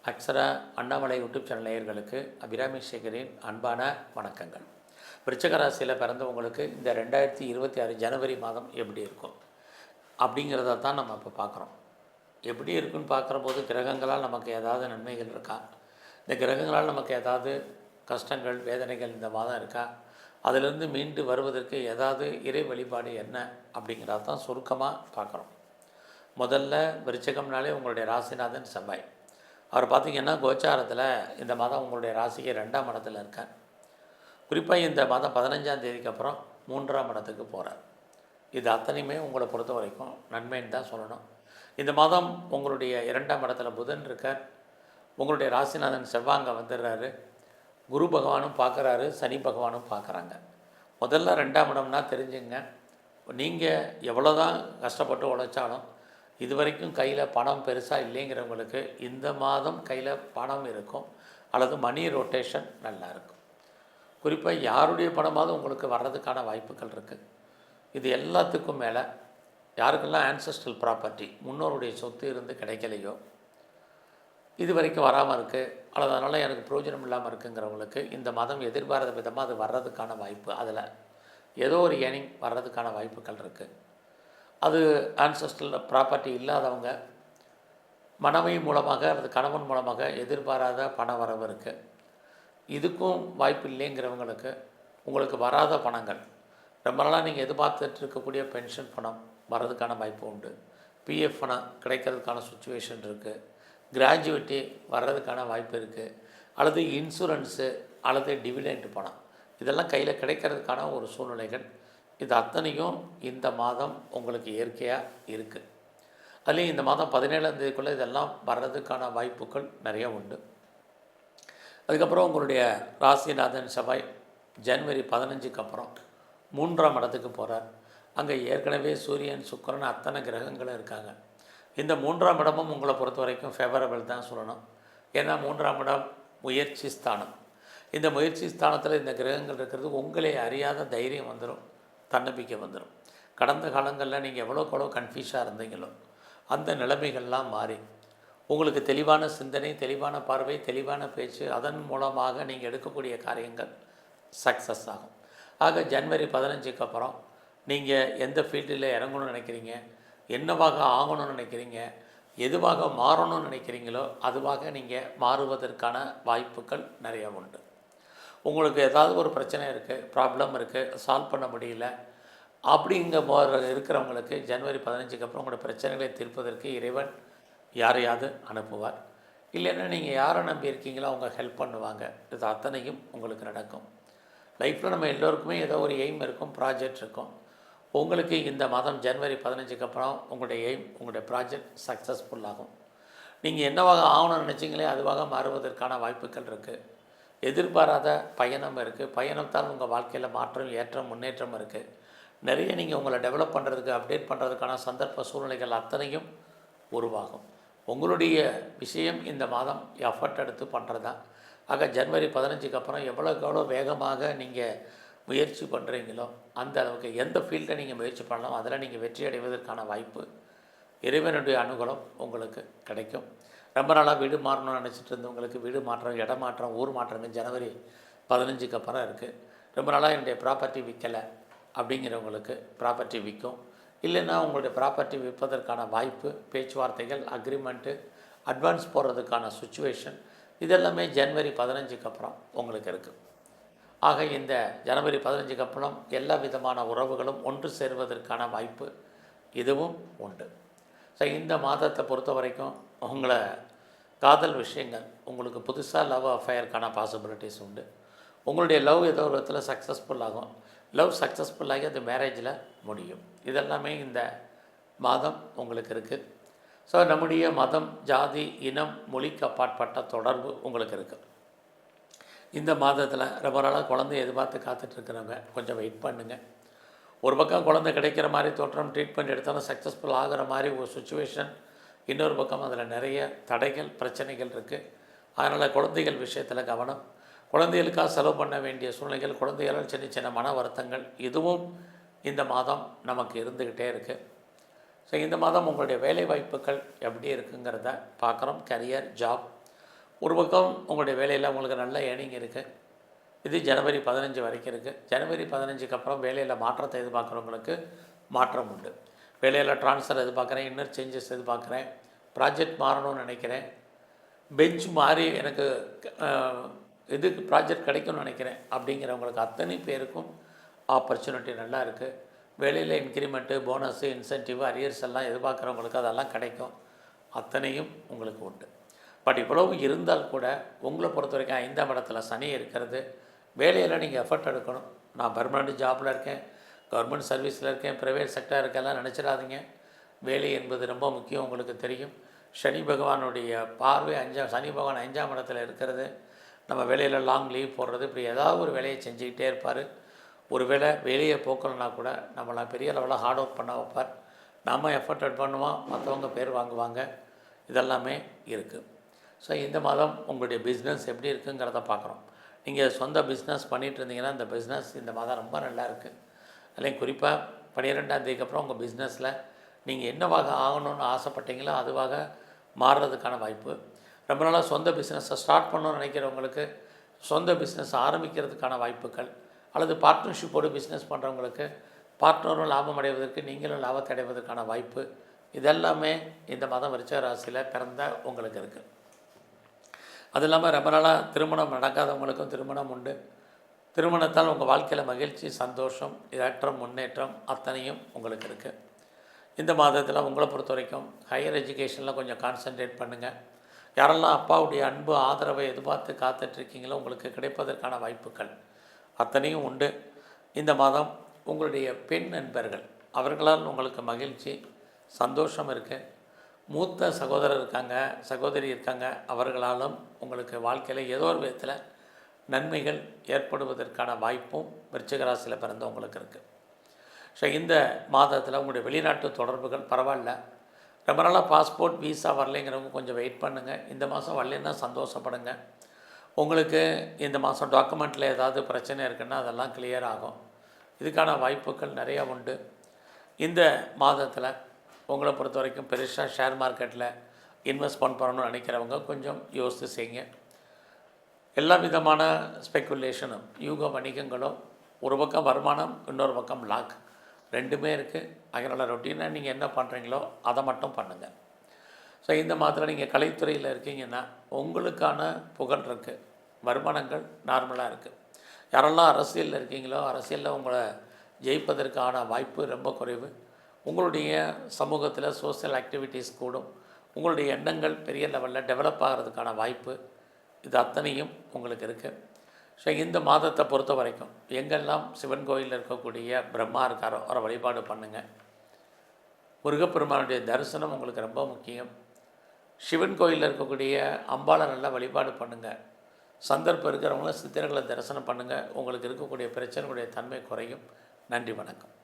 Akshara Annamalai YouTube channel நேயர்களுக்கு அபிராமி சேகரின் அன்பான வணக்கங்கள். விருச்சிக ராசியில் பிறந்தவங்களுக்கு இந்த 2026 ஜனவரி மாதம் எப்படி இருக்கும் அப்படிங்கிறத தான் நம்ம இப்போ பார்க்குறோம். எப்படி இருக்குன்னு பார்க்குற போது கிரகங்களால் நமக்கு ஏதாவது நன்மைகள் இருக்கா, இந்த கிரகங்களால் நமக்கு ஏதாவது கஷ்டங்கள் வேதனைகள் இந்த மாதம் இருக்கா, அதிலிருந்து மீண்டு வருவதற்கு ஏதாவது இறை வழிபாடு என்ன அப்படிங்கிறத தான் சுருக்கமாக பார்க்குறோம். முதல்ல விருச்சிகம்னாலே உங்களுடைய ராசிநாதன் செவ்வாய். அவர் பார்த்திங்கன்னா கோச்சாரத்தில் இந்த மாதம் உங்களுடைய ராசிக்கு 2ஆம் இடத்துல இருக்கார். குறிப்பாக இந்த மாதம் 15ஆம் தேதிக்கு அப்புறம் 3ஆம் இடத்துக்கு போகிறார். இது அத்தனையுமே உங்களை பொறுத்த வரைக்கும் நன்மைன்னு தான் சொல்லணும். இந்த மாதம் உங்களுடைய 2ஆம் இடத்துல புதன் இருக்கார். உங்களுடைய ராசிநாதன் செவ்வாங்க வந்துடுறாரு. குரு பகவானும் பார்க்குறாரு, சனி பகவானும் பார்க்குறாங்க. முதல்ல 2ஆம் இடம்னா தெரிஞ்சுங்க, நீங்கள் எவ்வளோ தான் கஷ்டப்பட்டு உழைச்சாலும் இது வரைக்கும் கையில் பணம் பெருசாக இல்லைங்கிறவங்களுக்கு இந்த மாதம் கையில் பணம் இருக்கும், அல்லது மணி ரொட்டேஷன் நல்லா இருக்கும். குறிப்பாக யாருடைய பணமாவது உங்களுக்கு வர்றதுக்கான வாய்ப்புகள் இருக்குது. இது எல்லாத்துக்கும் மேலே யாருக்கெல்லாம் ஆன்செஸ்ட்ரல் ப்ராப்பர்ட்டி முன்னோருடைய சொத்து இருந்து கிடைக்கலையோ, இது வரைக்கும் வராமல் இருக்குது அல்லது அதனால் எனக்கு பிரயோஜனம் இல்லாமல் இருக்குங்கிறவங்களுக்கு இந்த மாதம் எதிர்பாராத விதமாக அது வர்றதுக்கான வாய்ப்பு, அதில் ஏதோ ஒரு ஏர்னிங் வர்றதுக்கான வாய்ப்புகள் இருக்குது. அது ஆன்செஸ்ட்ரல் ப்ராப்பர்ட்டி இல்லாதவங்க மனைவி மூலமாக அல்லது கணவன் மூலமாக எதிர்பாராத பண வரவு இருக்குது. இதுக்கும் வாய்ப்பு இல்லைங்கிறவங்களுக்கு உங்களுக்கு வராத பணங்கள், ரொம்ப நாளாக நீங்கள் எதிர்பார்த்துட்டு இருக்கக்கூடிய பென்ஷன் பணம் வர்றதுக்கான வாய்ப்பு உண்டு. பிஎஃப் பணம் கிடைக்கிறதுக்கான சுச்சுவேஷன் இருக்குது. கிராஜுவேட்டி வர்றதுக்கான வாய்ப்பு இருக்குது. அல்லது இன்சூரன்ஸு அல்லது டிவிடெண்ட் பணம் இதெல்லாம் கையில் கிடைக்கிறதுக்கான ஒரு சூழ்நிலைகள், இது அத்தனையும் இந்த மாதம் உங்களுக்கு இயற்கையாக இருக்குது. அதுலேயும் இந்த மாதம் 17ஆம் தேதிக்குள்ளே இதெல்லாம் வர்றதுக்கான வாய்ப்புகள் நிறைய உண்டு. அதுக்கப்புறம் உங்களுடைய ராசிநாதன் செவ்வாய் ஜனவரி 15க்கு அப்புறம் 3ஆம் இடத்துக்கு போகிறார். அங்கே ஏற்கனவே சூரியன் சுக்கிரன் அத்தனை கிரகங்களும் இருக்காங்க. இந்த 3ஆம் இடமும் உங்களை பொறுத்த வரைக்கும் ஃபேவரபிள் தான் சொல்லணும். ஏன்னா 3ஆம் இடம் முயற்சி ஸ்தானம். இந்த முயற்சி ஸ்தானத்தில் இந்த கிரகங்கள் இருக்கிறது உங்களே அறியாத தைரியம் வந்துடும், தன்னம்பிக்கை வந்துடும். கடந்த காலங்களில் நீங்கள் எவ்வளோக்கு கன்ஃபியூஸாக இருந்தீங்களோ அந்த நிலைமைகள்லாம் மாறி உங்களுக்கு தெளிவான சிந்தனை, தெளிவான பார்வை, தெளிவான பேச்சு, அதன் மூலமாக நீங்கள் எடுக்கக்கூடிய காரியங்கள் சக்ஸஸ் ஆகும். ஆக ஜனவரி 15க்கு அப்புறம் நீங்கள் எந்த ஃபீல்டில் இறங்கணும்னு நினைக்கிறீங்க, என்னவாக ஆகணும்னு நினைக்கிறீங்க, எதுவாக மாறணும்னு நினைக்கிறீங்களோ அதுவாக நீங்கள் மாறுவதற்கான வாய்ப்புகள் நிறைய உண்டு. உங்களுக்கு ஏதாவது ஒரு பிரச்சனை இருக்குது, ப்ராப்ளம் இருக்குது, சால்வ் பண்ண முடியல இருக்கிறவங்களுக்கு ஜனவரி 15க்கு அப்புறம் உங்களோட பிரச்சனைகளை தீர்ப்பதற்கு இறைவன் யாரையாவது அனுப்புவார். இல்லைன்னா நீங்கள் யாரை நம்பி இருக்கீங்களோ அவங்க ஹெல்ப் பண்ணுவாங்க. இது அத்தனையும் உங்களுக்கு நடக்கும். லைஃப்பில் நம்ம எல்லோருக்குமே ஏதோ ஒரு எய்ம் இருக்கும், ப்ராஜெக்ட் இருக்கும். உங்களுக்கு இந்த மாதம் ஜனவரி 15க்கு அப்புறம் உங்களுடைய எய்ம், உங்களுடைய ப்ராஜெக்ட் சக்ஸஸ்ஃபுல்லாகும். நீங்கள் என்னவாக ஆகணும்னு நினச்சிங்களே அதுவாக மாறுவதற்கான வாய்ப்புகள் இருக்குது. எதிர்பாராத பயணம் இருக்குது. பயணத்தால் உங்கள் வாழ்க்கையில் மாற்றம், ஏற்றம், முன்னேற்றம் இருக்குது. நிறைய நீங்கள் உங்களை டெவலப் பண்ணுறதுக்கு, அப்டேட் பண்ணுறதுக்கான சந்தர்ப்ப சூழ்நிலைகள் அத்தனையும் உருவாகும். உங்களுடைய விஷயம் இந்த மாதம் எஃபர்ட் எடுத்து பண்ணுறதா. ஆக ஜனவரி 15க்கு அப்புறம் எவ்வளோ வேகமாக நீங்கள் முயற்சி பண்ணுறீங்களோ அந்த அளவுக்கு எந்த ஃபீல்டில் நீங்கள் முயற்சி பண்ணலாம் அதில் நீங்கள் வெற்றி அடைவதற்கான வாய்ப்பு, இறைவனுடைய அனுகூலம் உங்களுக்கு கிடைக்கும். ரொம்ப நாளாக வீடு மாறணும்னு நினச்சிட்டு இருந்தவங்களுக்கு வீடு மாற்றம், இடம் மாற்றம், ஊர் மாற்றங்கள் ஜனவரி 15க்கு அப்புறம் இருக்குது. ரொம்ப நாளாக என்னுடைய ப்ராப்பர்ட்டி விற்கலை அப்படிங்கிறவங்களுக்கு ப்ராப்பர்ட்டி விற்கும். இல்லைன்னா உங்களுடைய ப்ராப்பர்ட்டி விற்பதற்கான வாய்ப்பு, பேச்சுவார்த்தைகள், அக்ரிமெண்ட்டு, அட்வான்ஸ் போடுறதுக்கான சுச்சுவேஷன் இதெல்லாமே ஜனவரி 15க்கு அப்புறம் உங்களுக்கு இருக்குது. ஆக இந்த ஜனவரி 15க்கு அப்புறம் எல்லா விதமான உறவுகளும் ஒன்று சேருவதற்கான வாய்ப்பு இதுவும் உண்டு. ஸோ இந்த மாதத்தை பொறுத்த வரைக்கும் உங்களை காதல் விஷயங்கள், உங்களுக்கு புதுசாக லவ் அஃபேருக்கான பாசிபிலிட்டிஸ் உண்டு. உங்களுடைய லவ் ஏதோ ஒரு விதத்தில் சக்ஸஸ்ஃபுல் ஆகும். லவ் சக்ஸஸ்ஃபுல்லாகி அது மேரேஜில் முடியும். இதெல்லாமே இந்த மாதம் உங்களுக்கு இருக்குது. ஸோ நம்முடைய மதம், ஜாதி, இனம், மொழிக்கு அப்பாற்பட்ட தொடர்பு உங்களுக்கு இருக்குது. இந்த மாதத்தில் ரொம்ப நாளாக குழந்தைய எதிர்பார்த்து காத்துட்ருக்கிறவங்க கொஞ்சம் வெயிட் பண்ணுங்கள். ஒரு பக்கம் குழந்தை கிடைக்கிற மாதிரி தோற்றம், ட்ரீட்மெண்ட் எடுத்தாலும் சக்ஸஸ்ஃபுல் ஆகிற மாதிரி ஒரு சுச்சுவேஷன். இன்னொரு பக்கம் அதில் நிறைய தடைகள், பிரச்சனைகள் இருக்குது. அதனால் குழந்தைகள் விஷயத்தில் கவனம். குழந்தைகளுக்காக செலவு பண்ண வேண்டிய சூழ்நிலைகள், குழந்தைகளால் சின்ன சின்ன மன வருத்தங்கள் இதுவும் இந்த மாதம் நமக்கு இருந்துக்கிட்டே இருக்குது. ஸோ இந்த மாதம் உங்களுடைய வேலை வாய்ப்புகள் எப்படி இருக்குங்கிறத பார்க்குறோம். கரியர், ஜாப், ஒரு பக்கம் உங்களுடைய வேலையில் உங்களுக்கு நல்ல ஏர்னிங் இருக்குது. இது ஜனவரி 15 வரைக்கும் இருக்குது. ஜனவரி 15க்கு அப்புறம் வேலையில் மாற்றத்தை எதிர்பார்க்குறவங்களுக்கு மாற்றம் உண்டு. வேலையில் ட்ரான்ஸ்ஃபர் எதிர்பார்க்குறேன், இன்னர் சேஞ்சஸ் எதிர்பார்க்குறேன், ப்ராஜெக்ட் மாறணும்னு நினைக்கிறேன், பெஞ்ச் மாறி எனக்கு இதுக்கு ப்ராஜெக்ட் கிடைக்கும்னு நினைக்கிறேன் அப்படிங்கிறவங்களுக்கு அத்தனை பேருக்கும் ஆப்பர்ச்சுனிட்டி நல்லா இருக்குது. வேலையில் இன்க்ரிமெண்ட்டு, போனஸு, இன்சென்டிவ், அரியர்ஸ் எல்லாம் எதிர்பார்க்குறவங்களுக்கு அதெல்லாம் கிடைக்கும். அத்தனையும் உங்களுக்கு உண்டு. பட் இவ்வளவு இருந்தால் கூட உங்களை பொறுத்த வரைக்கும் 5ஆம் இடத்துல சனி இருக்கிறது. வேலையில் நீங்கள் எஃபர்ட் எடுக்கணும். நான் பெர்மனண்ட் ஜாபில் இருக்கேன், கவர்மெண்ட் சர்வீஸில் இருக்கேன், ப்ரைவேட் செக்டர் இருக்கெல்லாம் நினச்சிடாதீங்க. வேலை என்பது ரொம்ப முக்கியம். உங்களுக்கு தெரியும், சனி பகவானுடைய பார்வை சனி பகவான் 5ஆம் இடத்துல இருக்கிறது. நம்ம வேலையில் லாங் லீவ் போடுறது, இப்படி ஏதாவது ஒரு வேலையை செஞ்சுக்கிட்டே இருப்பார். ஒரு வேலையை போக்கணுன்னா கூட நம்மளை பெரிய லெவலில் ஹார்ட் ஒர்க் பண்ண வைப்பார். நம்ம எஃபர்ட் பண்ணுவோம், மற்றவங்க பேர் வாங்குவாங்க. இதெல்லாமே இருக்குது. ஸோ இந்த மாதம் உங்களுடைய பிஸ்னஸ் எப்படி இருக்குங்கிறத பார்க்குறோம். நீங்கள் சொந்த பிஸ்னஸ் பண்ணிகிட்டு இருந்தீங்கன்னா இந்த பிஸ்னஸ் இந்த மாதம் ரொம்ப நல்லா இருக்குது. அதுலேயும் குறிப்பாக 12ஆம் தேதிக்கு அப்புறம் உங்கள் பிஸ்னஸில் நீங்கள் என்னவாக ஆகணும்னு ஆசைப்பட்டீங்களோ அதுவாக மாறுறதுக்கான வாய்ப்பு. ரொம்ப நாளாக சொந்த பிஸ்னஸை ஸ்டார்ட் பண்ணணும்னு நினைக்கிறவங்களுக்கு சொந்த பிஸ்னஸ் ஆரம்பிக்கிறதுக்கான வாய்ப்புகள், அல்லது பார்ட்னர்ஷிப்போடு பிஸ்னஸ் பண்ணுறவங்களுக்கு பார்ட்னரும் லாபம் அடைவதற்கு நீங்களும் லாபத்தை அடைவதற்கான வாய்ப்பு, இதெல்லாமே இந்த மாதம் விருச்சிக ராசியில் பிறந்த உங்களுக்கு இருக்குது. அது இல்லாமல் ரொம்ப நாளாக திருமணம் நடக்காதவங்களுக்கும் திருமணம் உண்டு. திருமணத்தால் உங்கள் வாழ்க்கையில் மகிழ்ச்சி, சந்தோஷம், ஏற்றம், முன்னேற்றம் அத்தனையும் உங்களுக்கு இருக்குது. இந்த மாதத்தில் உங்களை பொறுத்த வரைக்கும் ஹையர் எஜுகேஷனில் கொஞ்சம் கான்சன்ட்ரேட் பண்ணுங்கள். யாரெல்லாம் அப்பாவுடைய அன்பு, ஆதரவை எதிர்பார்த்து காத்துட்ருக்கீங்களோ உங்களுக்கு கிடைப்பதற்கான வாய்ப்புகள் அத்தனையும் உண்டு. இந்த மாதம் உங்களுடைய பெண் நண்பர்கள் அவர்களால் உங்களுக்கு மகிழ்ச்சி, சந்தோஷம் இருக்குது. மூத்த சகோதரர் இருக்காங்க, சகோதரி இருக்காங்க, அவர்களாலும் உங்களுக்கு வாழ்க்கையில் ஏதோ ஒரு விதத்தில் நன்மைகள் ஏற்படுவதற்கான வாய்ப்பும் விருச்சிக ராசியில் பிறந்தவங்களுக்கு இருக்குது. ஸோ இந்த மாதத்தில் உங்களுடைய வெளிநாட்டு தொடர்புகள் பரவாயில்ல. ரொம்ப நாளாக பாஸ்போர்ட், வீசா வரலைங்கிறவங்க கொஞ்சம் வெயிட் பண்ணுங்கள். இந்த மாதம் வரலைன்னா சந்தோஷப்படுங்க. உங்களுக்கு இந்த மாதம் டாக்குமெண்ட்டில் ஏதாவது பிரச்சனை இருக்குன்னா அதெல்லாம் கிளியர் ஆகும். இதுக்கான வாய்ப்புகள் நிறையா உண்டு. இந்த மாதத்தில் உங்களை பொறுத்த வரைக்கும் பெருசாக ஷேர் மார்க்கெட்டில் இன்வெஸ்ட்மெண்ட் பண்ணணும்னு நினைக்கிறவங்க கொஞ்சம் யோசித்து செய்யுங்க. எல்லா விதமான ஸ்பெக்குலேஷனும், யூக வணிகங்களும், ஒரு பக்கம் வருமானம், இன்னொரு பக்கம் லாக், ரெண்டுமே இருக்குது. அதனால் ரொட்டீனாக நீங்கள் என்ன பண்ணுறீங்களோ அதை மட்டும் பண்ணுங்கள். ஸோ இந்த மாதத்தில் நீங்கள் கலைத்துறையில் இருக்கீங்கன்னா உங்களுக்கான புகழ் இருக்குது, வருமானங்கள் நார்மலாக இருக்குது. யாரெல்லாம் அரசியலில் இருக்கீங்களோ அரசியலில் உங்களை ஜெயிப்பதற்கான வாய்ப்பு ரொம்ப குறைவு. உங்களுடைய சமூகத்தில் சோஷியல் ஆக்டிவிட்டீஸ் கூடும். உங்களுடைய எண்ணங்கள் பெரிய லெவலில் டெவலப் ஆகிறதுக்கான வாய்ப்பு இது அத்தனையும் உங்களுக்கு இருக்குது. ஸோ இந்த மாதத்தை பொறுத்த வரைக்கும் எங்கெல்லாம் சிவன் கோயிலில் இருக்கக்கூடிய பிரம்மா இருக்காரோ அவரை வழிபாடு பண்ணுங்கள். முருகப்பெருமானுடைய தரிசனம் உங்களுக்கு ரொம்ப முக்கியம். சிவன் கோயிலில் இருக்கக்கூடிய அம்பாளை நல்லா வழிபாடு பண்ணுங்கள். சந்தர்ப்பம் இருக்கிறவங்கள சித்தர்களை தரிசனம் பண்ணுங்கள். உங்களுக்கு இருக்கக்கூடிய பிரச்சனைகளுடைய தன்மை குறையும். நன்றி, வணக்கம்.